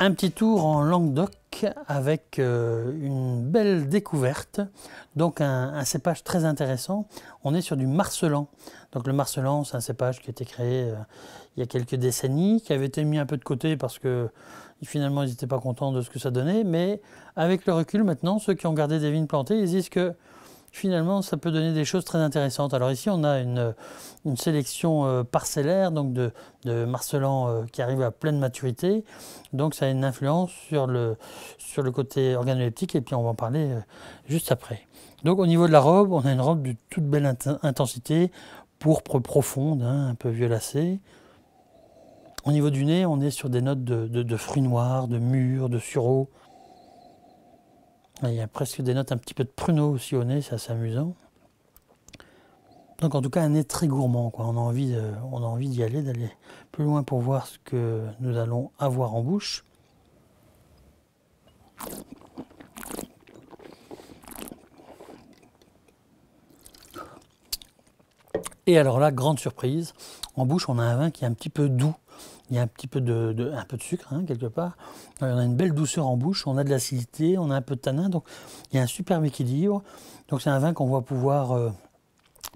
Un petit tour en Languedoc avec une belle découverte, donc un cépage très intéressant. On est sur du Marselan. Donc le Marselan, c'est un cépage qui a été créé il y a quelques décennies, qui avait été mis un peu de côté parce que finalement ils n'étaient pas contents de ce que ça donnait, mais avec le recul maintenant, ceux qui ont gardé des vignes plantées, ils disent que finalement ça peut donner des choses très intéressantes. Alors ici on a une sélection parcellaire donc de Marselan qui arrive à pleine maturité, donc ça a une influence sur le côté organoleptique, et puis on va en parler juste après. Donc au niveau de la robe, on a une robe de toute belle intensité, pourpre profonde, hein, un peu violacée. Au niveau du nez, on est sur des notes de fruits noirs, de mûres, de sureau. Il y a presque des notes un petit peu de pruneau aussi au nez, c'est assez amusant. Donc en tout cas un nez très gourmand, quoi. On a envie d'y aller, d'aller plus loin pour voir ce que nous allons avoir en bouche. Et alors là, grande surprise, en bouche on a un vin qui est un petit peu doux. Il y a un petit peu de sucre, hein, quelque part. On a une belle douceur en bouche, on a de l'acidité, on a un peu de tanin, donc il y a un superbe équilibre. Donc c'est un vin qu'on va pouvoir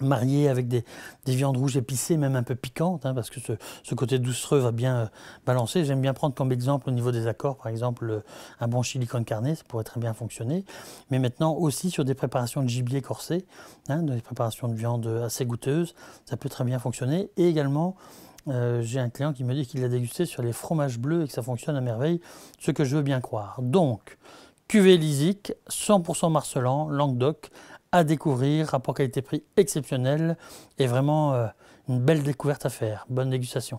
marier avec des viandes rouges épicées, même un peu piquantes, hein, parce que ce côté doucereux va bien balancer. J'aime bien prendre comme exemple au niveau des accords, par exemple, un bon chili con carne, ça pourrait très bien fonctionner. Mais maintenant aussi sur des préparations de gibier corsé, hein, des préparations de viande assez goûteuses, ça peut très bien fonctionner. Et également, j'ai un client qui me dit qu'il l'a dégusté sur les fromages bleus et que ça fonctionne à merveille, ce que je veux bien croire. Donc, cuvée Lysique, 100% Marselan, Languedoc, à découvrir, rapport qualité-prix exceptionnel et vraiment une belle découverte à faire. Bonne dégustation.